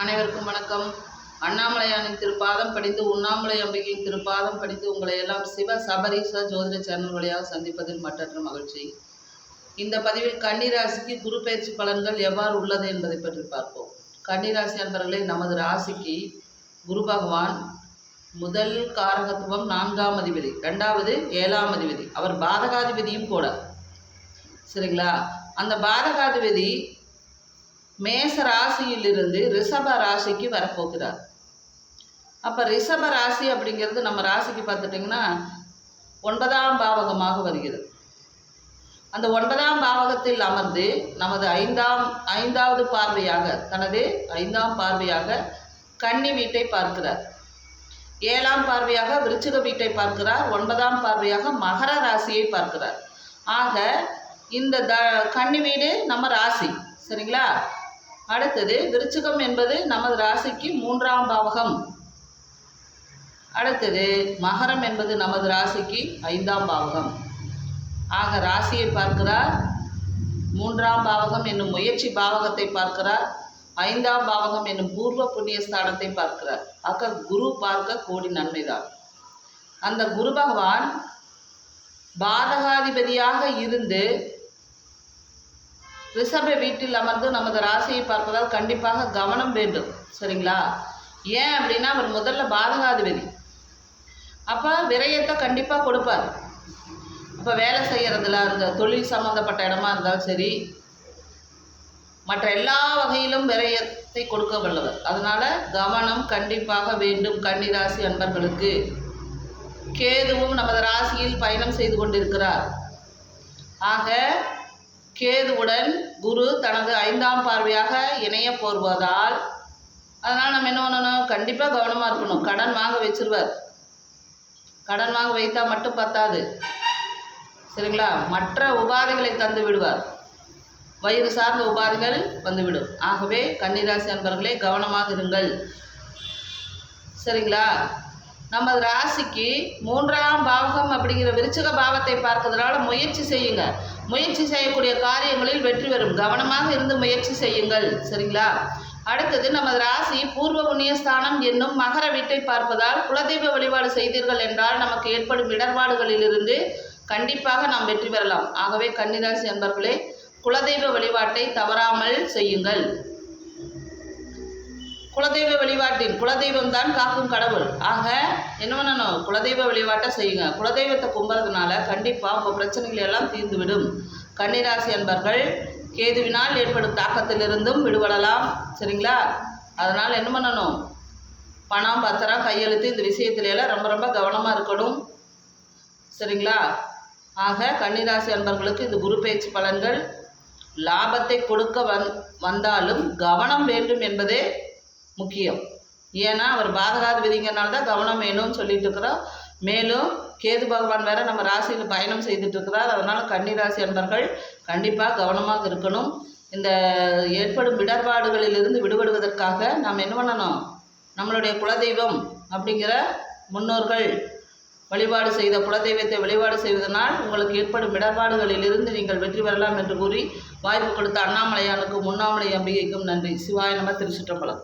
அனைவருக்கும் வணக்கம். அண்ணாமலையானின் திருப்பாதம் படித்து உண்ணாமலை அம்பிகையின் திருப்பாதம் படித்து உங்களை எல்லாம் சிவ சபரீஸ்வர ஜோதிட சேனல் வழியாக சந்திப்பதில் மற்றற்ற மகிழ்ச்சி. இந்த பதிவில் கன்னிராசிக்கு குரு பயிற்சி பலன்கள் எவ்வாறு உள்ளது என்பதை பற்றி பார்ப்போம். கன்னிராசி அன்பர்களே, நமது ராசிக்கு குரு பகவான் முதல் காரகத்துவம் 4ஆம் அதிபதி, 2வது 7ஆம் அதிபதி, அவர் பாதகாதிபதியும் கூட. சரிங்களா? அந்த பாதகாதிபதி மேச ராசியிலிருந்து ரிஷப ராசிக்கு வரப்போகிறார். அப்போ ரிஷப ராசி அப்படிங்கிறது நம்ம ராசிக்கு பார்த்துட்டிங்கன்னா 9ஆம் பாவகமாக வருகிறது. அந்த 9ஆம் பாவகத்தில் அமர்ந்து நமது ஐந்தாவது பார்வையாக, தனது 5ஆம் பார்வையாக கன்னி வீட்டை பார்க்கிறார். 7ஆம் பார்வையாக விருச்சிக வீட்டை பார்க்கிறார். 9ஆம் பார்வையாக மகர ராசியை பார்க்கிறார். ஆக இந்த கன்னி வீடு நம்ம ராசி. சரிங்களா? அடுத்தது விருச்சிகம் என்பது நமது ராசிக்கு 3ஆம் பாவகம். அடுத்தது மகரம் என்பது நமது ராசிக்கு 5ஆம் பாவகம். ஆக ராசியை பார்க்கிறார். 3ஆம் பாவகம் என்னும் முயற்சி பாவகத்தை பார்க்கிறார். 5ஆம் பாவகம் என்னும் பூர்வ புண்ணிய ஸ்தானத்தை பார்க்கிறார். ஆக குரு பார்க்க கோடி நன்மைதான். அந்த குரு பகவான் பாதகாதிபதியாக இருந்து ரிஷப வீட்டில் அமர்ந்து நமது ராசியை பார்ப்பதால் கண்டிப்பாக கவனம் வேண்டும். சரிங்களா? ஏன் அப்படின்னா அவர் முதல்ல பாதகாதிபதி. அப்போ விரயத்தை கண்டிப்பாக கொடுப்பார். அப்போ வேலை செய்கிறதுல அந்த தொழில் சம்மந்தப்பட்ட இடமா இருந்தாலும் சரி, மற்ற எல்லா வகையிலும் விரயத்தை கொடுக்க வல்லவர். அதனால் கவனம் கண்டிப்பாக வேண்டும். கன்னிராசி அன்பர்களுக்கு கேதுவும் நமது ராசியில் பயணம் செய்து கொண்டிருக்கிறார். ஆக கேதுவுடன் குரு தனது 5ஆம் பார்வையாக இணைய போர்வதால் அதனால் நம்ம என்ன பண்ணணும்? கண்டிப்பாக கவனமாக இருக்கணும். கடன் வாங்க வச்சிருவார். கடன் வாங்க வைத்தா மட்டும் பத்தாது. சரிங்களா? மற்ற உபாதைகளை தந்து விடுவார். வயிறு சார்ந்த உபாதைகள் வந்துவிடும். ஆகவே கன்னிராசி அன்பர்களே கவனமாக இருங்கள். சரிங்களா? நம்ம ராசிக்கு 3ஆம் பாவகம் அப்படிங்கிற விருச்சிக பாவத்தை பார்க்கறதுனால முயற்சி செய்யுங்க. முயற்சி செய்யக்கூடிய காரியங்களில் வெற்றி வரும். கவனமாக இருந்து முயற்சி செய்யுங்கள். சரிங்களா? அடுத்தது நமது ராசி பூர்வ புண்ணிய ஸ்தானம் என்னும் மகர வீட்டை பார்ப்பதால் குலதெய்வ வழிபாடு செய்தீர்கள் என்றால் நமக்கு ஏற்படும் இடர்பாடுகளிலிருந்து கண்டிப்பாக நாம் வெற்றி பெறலாம். ஆகவே கன்னிராசி அன்பர்களே, குலதெய்வ வழிபாட்டை தவறாமல் செய்யுங்கள். குலதெய்வ வழிபாட்டின் குலதெய்வம் தான் காக்கும் கடவுள். ஆக என்ன பண்ணணும்? குலதெய்வ வழிபாட்டை செய்யுங்க. குலதெய்வத்தை கும்புறதுனால கண்டிப்பாக உங்கள் பிரச்சனைகள் எல்லாம் தீர்ந்துவிடும். கன்னிராசி அன்பர்கள் கேதுவினால் ஏற்படும் தாக்கத்திலிருந்தும் விடுபடலாம். சரிங்களா? அதனால் என்ன பண்ணணும்? பணம், பத்திரம், கையெழுத்து இந்த விஷயத்துல எல்லாம் ரொம்ப ரொம்ப கவனமாக இருக்கணும். சரிங்களா? ஆக கன்னிராசி அன்பர்களுக்கு இந்த குரு பயிற்சி பலன்கள் லாபத்தை கொடுக்க வந்தாலும் கவனம் வேண்டும் என்பதே முக்கியம். ஏன்னா அவர் பாதகாதிபதிங்கிறனால தான் கவனம் வேணும்னு சொல்லிட்டு இருக்கிறோம். மேலும் கேது பகவான் வேற நம்ம ராசியில் பயணம் செய்துட்டு இருக்கிறார். அதனால் கன்னிராசி அன்பர்கள் கண்டிப்பாக கவனமாக இருக்கணும். இந்த ஏற்படும் இடர்பாடுகளிலிருந்து விடுபடுவதற்காக நாம் என்ன பண்ணணும்? நம்மளுடைய குலதெய்வம் அப்படிங்கிற முன்னோர்கள் வழிபாடு செய்த குலதெய்வத்தை வழிபாடு செய்வதனால் உங்களுக்கு ஏற்படும் இடர்பாடுகளிலிருந்து நீங்கள் வெற்றி பெறலாம் என்று கூறி வாய்ப்பு கொடுத்த அண்ணாமலையானுக்கும் உண்ணாமலை அம்பிகைக்கும் நன்றி. சிவாய நம. திருச்சிற்றம்பலம்.